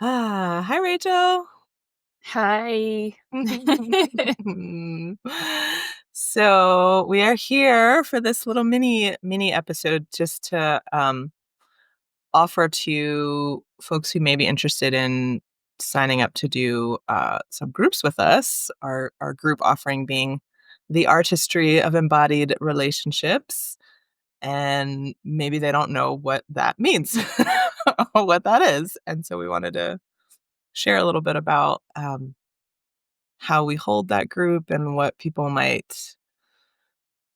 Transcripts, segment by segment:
Hi, Rachel. Hi. So we are here for this little mini episode just to offer to folks who may be interested in signing up to do some groups with us. Our group offering being the Artistry of Embodied Relationships, and maybe they don't know what that means, or what that is, and so we wanted to share a little bit about how we hold that group and what people might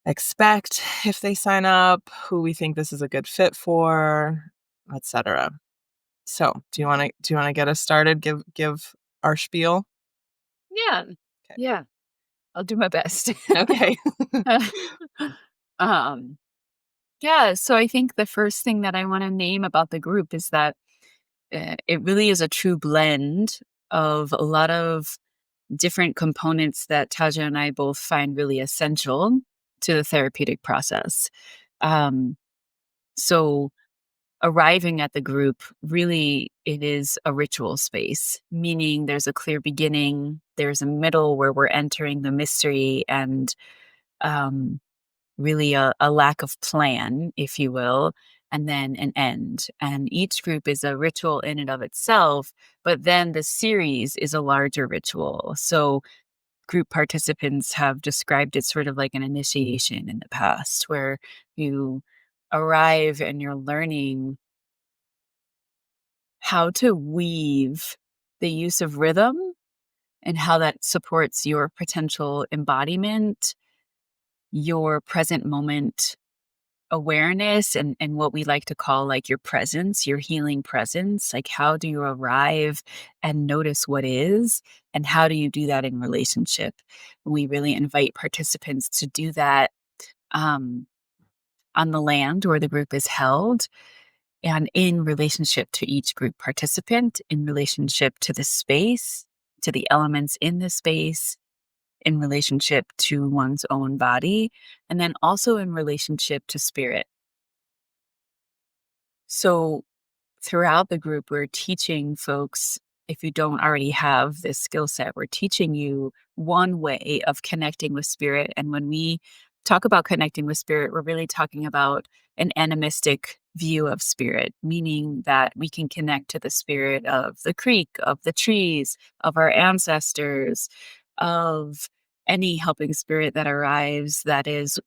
expect if they sign up, who we think this is a good fit for, etc. So, do you want to get us started? Give our spiel. Yeah. Okay. Yeah. I'll do my best. Okay. um, yeah. So I think the first thing that I want to name about the group is that it really is a true blend of a lot of different components that Taja and I both find really essential to the therapeutic process. Um, so arriving at the group, really, it is a ritual space, meaning there's a clear beginning, there's a middle where we're entering the mystery, and um, really a lack of plan, if you will, and then an end. And each group is a ritual in and of itself, but then the series is a larger ritual. So group participants have described it sort of like an initiation in the past, where you arrive and you're learning how to weave the use of rhythm and how that supports your potential embodiment, your present moment awareness, and what we like to call like your presence, your healing presence. Like, how do you arrive and notice what is, and how do you do that in relationship? We really invite participants to do that um, on the land where the group is held, and in relationship to each group participant, in relationship to the space, to the elements in the space, in relationship to one's own body, and then also in relationship to spirit. So, throughout the group, we're teaching folks, if you don't already have this skill set, we're teaching you one way of connecting with spirit. And when we talk about connecting with spirit, we're really talking about an animistic view of spirit, meaning that we can connect to the spirit of the creek, of the trees, of our ancestors, of any helping spirit that arrives that is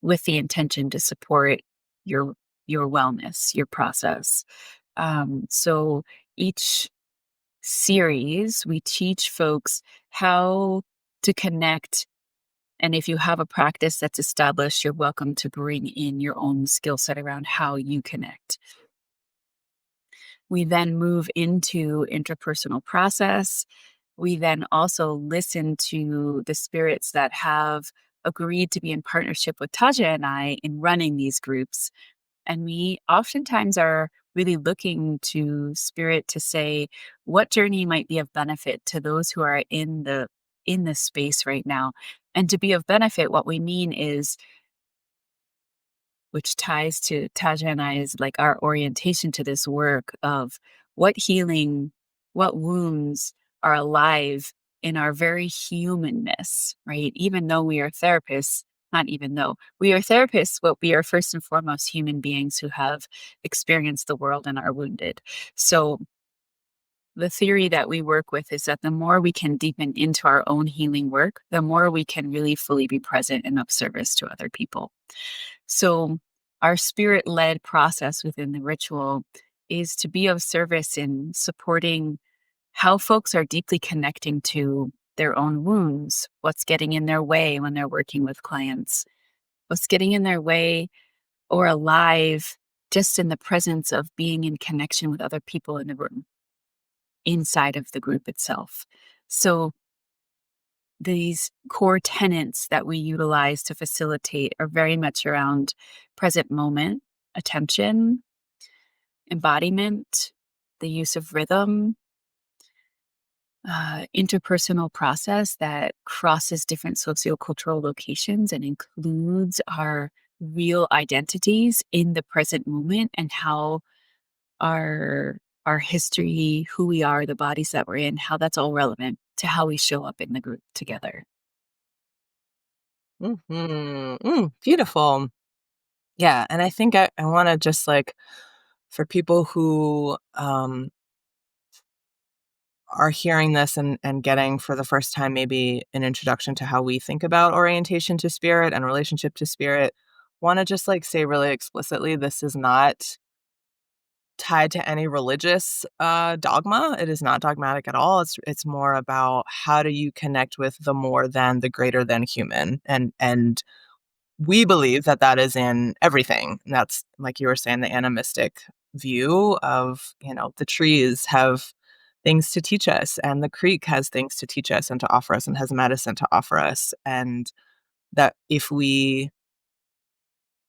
with the intention to support your your wellness, your process. So each series, we teach folks how to connect. And if you have a practice that's established, you're welcome to bring in your own skill set around how you connect. We then move into interpersonal process. We then also listen to the spirits that have agreed to be in partnership with Taja and I in running these groups. And we oftentimes are really looking to spirit to say what journey might be of benefit to those who are in the space right now. And to be of benefit, what we mean is, which ties to Taja and I, is like our orientation to this work of what healing, what wounds are alive in our very humanness, right? Even though we are therapists, not even though we are therapists, but we are first and foremost human beings who have experienced the world and are wounded. So the theory that we work with is that the more we can deepen into our own healing work, the more we can really fully be present and of service to other people. So, our spirit led process within the ritual is to be of service in supporting how folks are deeply connecting to their own wounds, what's getting in their way when they're working with clients, what's getting in their way or alive just in the presence of being in connection with other people in the room, inside of the group itself. So, these core tenets that we utilize to facilitate are very much around present moment, attention, embodiment, the use of rhythm, interpersonal process that crosses different sociocultural locations and includes our real identities in the present moment, and how our our history, who we are, the bodies that we're in, how that's all relevant to how we show up in the group together. Beautiful. Yeah, and I think I want to just like for people who are hearing this and getting for the first time maybe an introduction to how we think about orientation to spirit and relationship to spirit, want to just like say really explicitly this is not tied to any religious dogma. It is not dogmatic at all. It's more about how do you connect with the more than, the greater than human, and we believe that that is in everything. And that's like you were saying, the animistic view of, the trees have things to teach us and the creek has things to teach us and to offer us and has medicine to offer us. And that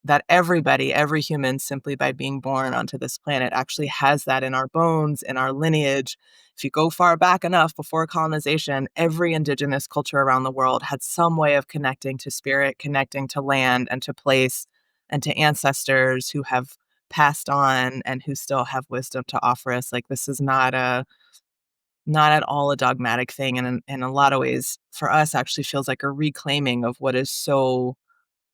that everybody, every human, simply by being born onto this planet, actually has that in our bones, in our lineage. If you go far back enough before colonization, every indigenous culture around the world had some way of connecting to spirit, connecting to land and to place and to ancestors who have passed on and who still have wisdom to offer us. Like this is not at all a dogmatic thing. And in a lot of ways, for us, actually feels like a reclaiming of what is so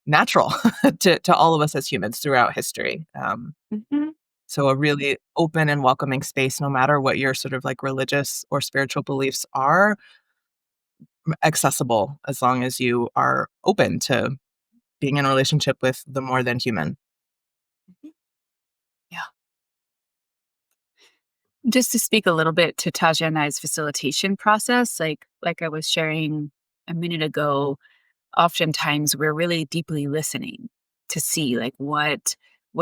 natural to all of us as humans throughout history. Mhm. So a really open and welcoming space, no matter what your sort of like religious or spiritual beliefs are, accessible as long as you are open to being in a relationship with the more than human. Yeah. Just to speak a little bit to Tajah and I's facilitation process, like I was sharing a minute ago, oftentimes we're really deeply listening to see like what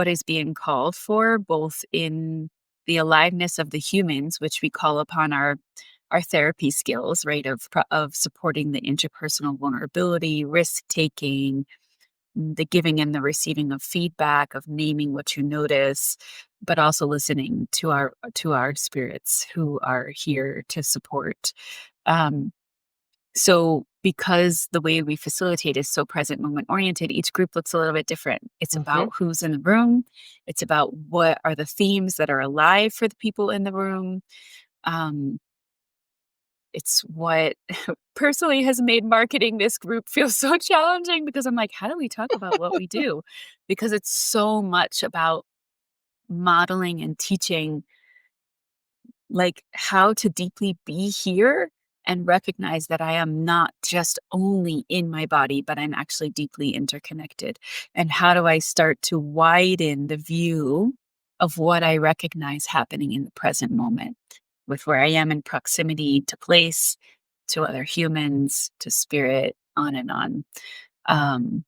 is being called for, both in the aliveness of the humans, which we call upon our therapy skills, right, of supporting the interpersonal vulnerability, risk taking, the giving and the receiving of feedback, of naming what you notice, but also listening to our spirits who are here to support. Um, so because the way we facilitate is so present moment oriented, each group looks a little bit different. It's Mhm, about who's in the room. It's about what are the themes that are alive for the people in the room. Um, it's what personally has made marketing this group feel so challenging because I'm like, how do we talk about what we do? Because it's so much about modeling and teaching like how to deeply be here and recognize that I am not just only in my body, but I'm actually deeply interconnected. And how do I start to widen the view of what I recognize happening in the present moment with where I am in proximity to place, to other humans, to spirit, on and on. Um,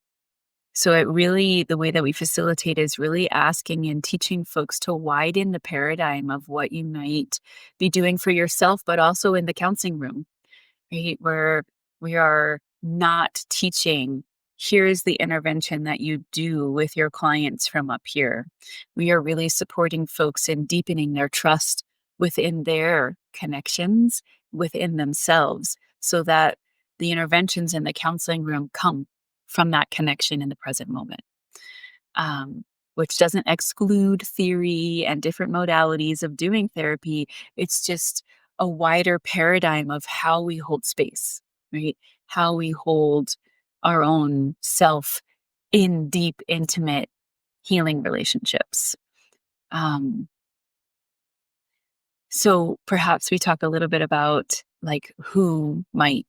so it really, the way that we facilitate is really asking and teaching folks to widen the paradigm of what you might be doing for yourself, but also in the counseling room, right? Where we are not teaching, here's the intervention that you do with your clients from up here. We are really supporting folks in deepening their trust within their connections, within themselves, so that the interventions in the counseling room come from that connection in the present moment, which doesn't exclude theory and different modalities of doing therapy. It's just a wider paradigm of how we hold space, right? How we hold our own self in deep, intimate healing relationships. Um, so perhaps we talk a little bit about like who might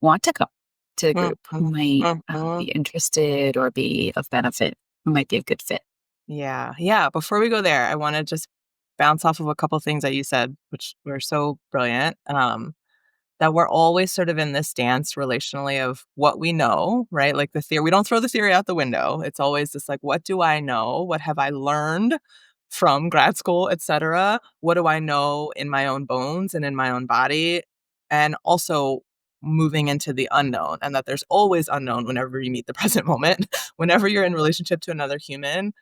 want to come to the group, who mhm, might be mhm. interested or be of benefit, who might be a good fit. Yeah, yeah. Before we go there, I want to just bounce off of a couple things that you said, which were so brilliant. That we're always sort of in this dance relationally of what we know, right? Like the theory, we don't throw the theory out the window. It's always just like, what do I know? What have I learned from grad school, et cetera? What do I know in my own bones and in my own body? And also moving into the unknown, and that there's always unknown whenever you meet the present moment. Whenever you're in relationship to another human,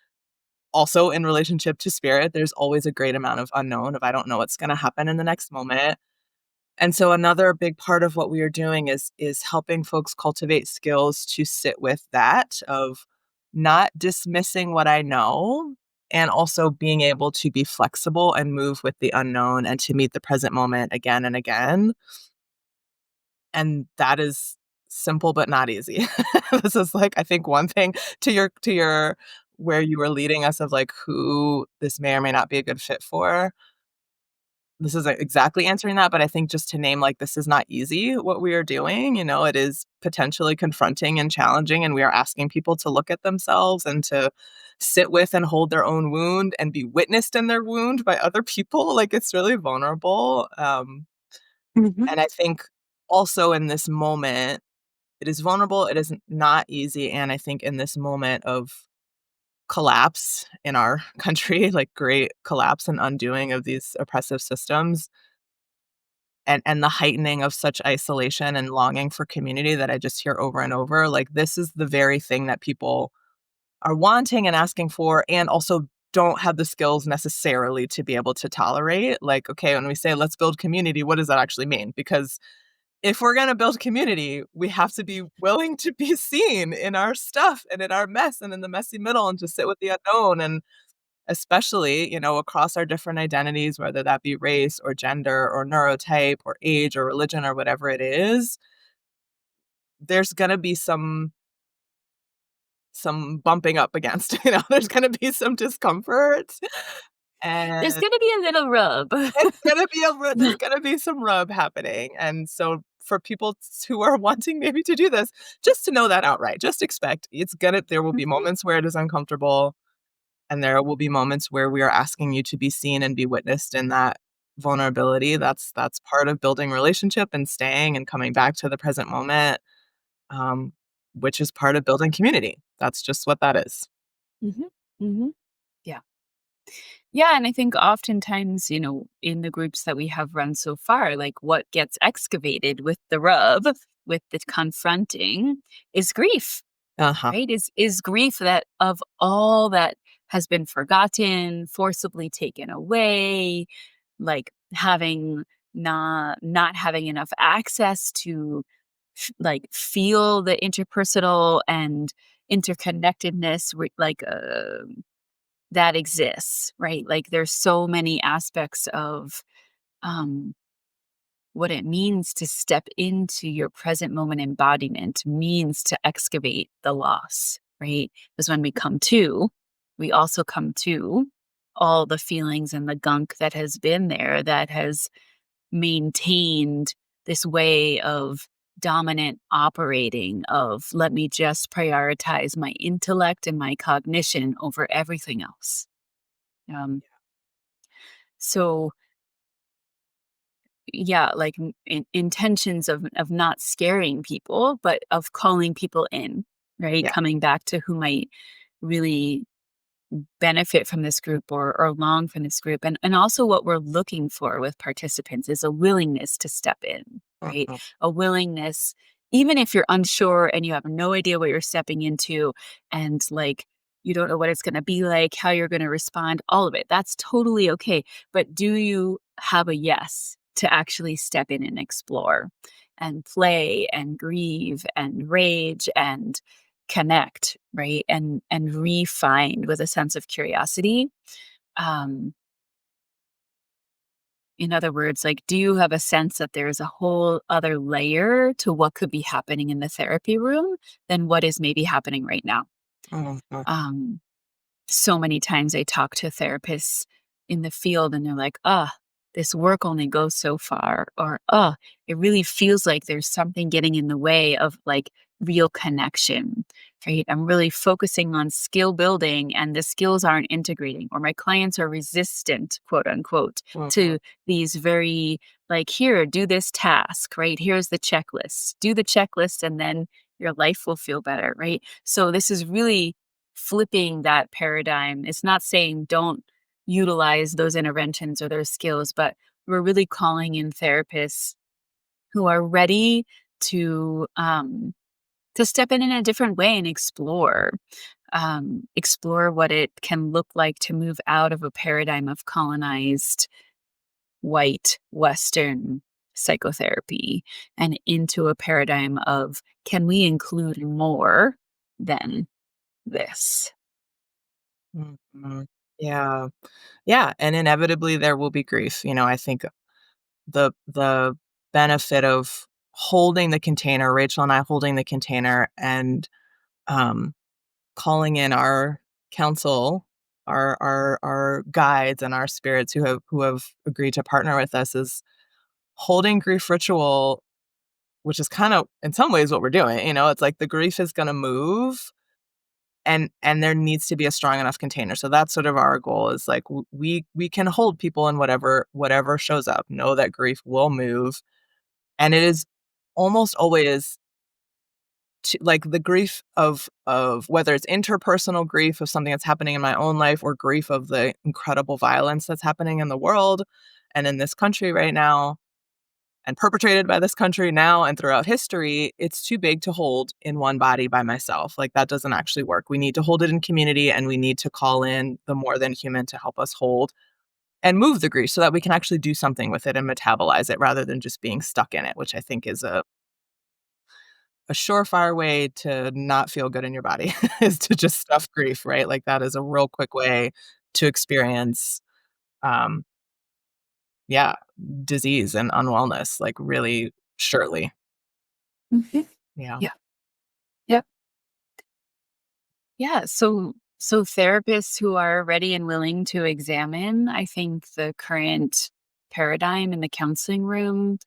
also in relationship to spirit, there's always a great amount of unknown of I don't know what's going to happen in the next moment. And so another big part of what we are doing is helping folks cultivate skills to sit with that of not dismissing what I know, and also being able to be flexible and move with the unknown and to meet the present moment again and again. And that is simple but not easy. This is like, I think, one thing to your where you were leading us of like who this may or may not be a good fit for. This isn't exactly answering that, but I think just to name, like, this is not easy what we are doing, it is potentially confronting and challenging, and we are asking people to look at themselves and to sit with and hold their own wound and be witnessed in their wound by other people, like, it's really vulnerable, Mhm. and I think also in this moment, it is vulnerable, it is not easy, and I think in this moment of collapse in our country, like, great collapse and undoing of these oppressive systems, and the heightening of such isolation and longing for community that I just hear over and over, like, this is the very thing that people are wanting and asking for, and also don't have the skills necessarily to be able to tolerate. Like, okay, when we say, "Let's build community," what does that actually mean? Because if we're gonna build community, we have to be willing to be seen in our stuff and in our mess and in the messy middle and to sit with the unknown, and especially, across our different identities, whether that be race or gender or neurotype or age or religion or whatever it is, there's gonna be some bumping up against, there's gonna be some discomfort, There's and gonna be a little rub. there's gonna be some rub happening, and so for people who are wanting maybe to do this, just to know that outright, just expect there will be Mhm, moments where it is uncomfortable. And there will be moments where we are asking you to be seen and be witnessed in that vulnerability. That's part of building relationship and staying and coming back to the present moment, um, which is part of building community. That's just what that is. mhm, mhm. Yeah. Yeah, and I think oftentimes, in the groups that we have run so far, like what gets excavated with the rub, with the confronting, is grief, Uh-huh. right? Is grief that of all that has been forgotten, forcibly taken away, like having not having enough access to like feel the interpersonal and interconnectedness that exists, right? Like there's so many aspects of um what it means to step into your present moment embodiment means to excavate the loss, right? Because when we also come to all the feelings and the gunk that has been there that has maintained this way of dominant operating of let me just prioritize my intellect and my cognition over everything else. Um, so yeah, like intentions of not scaring people, but of calling people in, right? Yeah. Coming back to who might really benefit from this group or long from this group. And also what we're looking for with participants is a willingness to step in, right? Mhm. A willingness, even if you're unsure and you have no idea what you're stepping into and like you don't know what it's going to be like, how you're going to respond, all of it. That's totally okay. But do you have a yes to actually step in and explore and play and grieve and rage and connect, right? And re-find with a sense of curiosity. Um, in other words, like, do you have a sense that there's a whole other layer to what could be happening in the therapy room than what is maybe happening right now? Mhm. Um, so many times I talk to therapists in the field and they're like, this work only goes so far, or it really feels like there's something getting in the way of like real connection, right? I'm really focusing on skill building and the skills aren't integrating, or my clients are resistant, quote unquote, Mhm. to these very like, here, do this task, right? Here's the checklist, do the checklist, and then your life will feel better, right? So this is really flipping that paradigm. It's not saying don't utilize those interventions or those skills, but we're really calling in therapists who are ready to step in a different way and explore what it can look like to move out of a paradigm of colonized white Western psychotherapy and into a paradigm of can we include more than this? Mhm. Yeah. Yeah, and inevitably there will be grief. I think the benefit of holding the container, Rachel and I holding the container and, um, calling in our counsel, our guides and our spirits who have agreed to partner with us is holding grief ritual, which is kind of in some ways what we're doing. It's like the grief is gonna move and there needs to be a strong enough container. So that's sort of our goal is like we can hold people in whatever shows up. Know that grief will move, and it is almost always like the grief of whether it's interpersonal grief of something that's happening in my own life or grief of the incredible violence that's happening in the world and in this country right now and perpetrated by this country now and throughout history, it's too big to hold in one body by myself. Like that doesn't actually work. We need to hold it in community and we need to call in the more than human to help us hold and move the grief so that we can actually do something with it and metabolize it rather than just being stuck in it, which I think is a surefire way to not feel good in your body is to just stuff grief, right? Like that is a real quick way to experience um yeah, disease and unwellness, like really surely. Mhm. Yeah. Yeah. Yep. Yeah. So therapists who are ready and willing to examine, I think the current paradigm in the counseling room,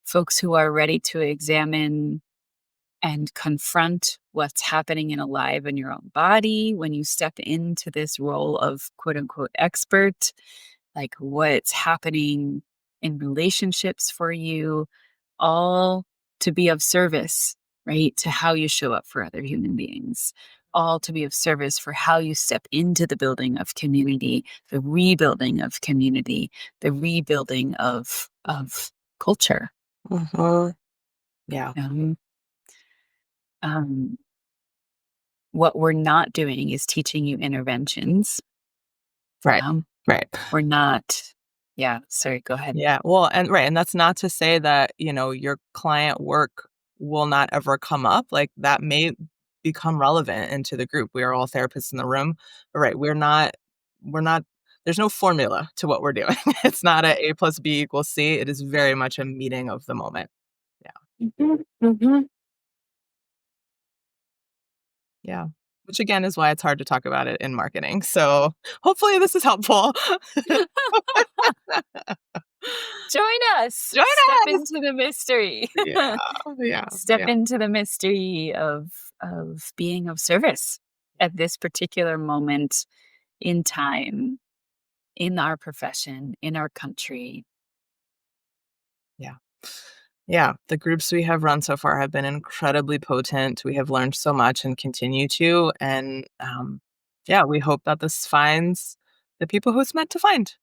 folks who are ready to examine and confront what's happening and alive in your own body when you step into this role of quote unquote expert, like what's happening in relationships for you, all to be of service, right? To how you show up for other human beings, all to be of service for how you step into the building of community, the rebuilding of community, the rebuilding of culture. Mhm. Yeah. Um, um, what we're not doing is teaching you interventions. Right. Um, Right. we're not. Yeah. Sorry. Go ahead. Yeah. Well, and right, and that's not to say that, your client work will not ever come up. Like that may become relevant into the group. We are all therapists in the room. But right, we're not there's no formula to what we're doing. It's not a plus B equals C. It is very much a meeting of the moment. Yeah. Mhm, mhm. Yeah. Which again is why it's hard to talk about it in marketing. So hopefully this is helpful. Join us. Join Step us. into the mystery. Yeah. Yeah. Step Yeah. into the mystery of being of service at this particular moment in time, in our profession, in our country. Yeah. Yeah, the groups we have run so far have been incredibly potent. We have learned so much and continue to. And yeah, we hope that this finds the people who it's meant to find.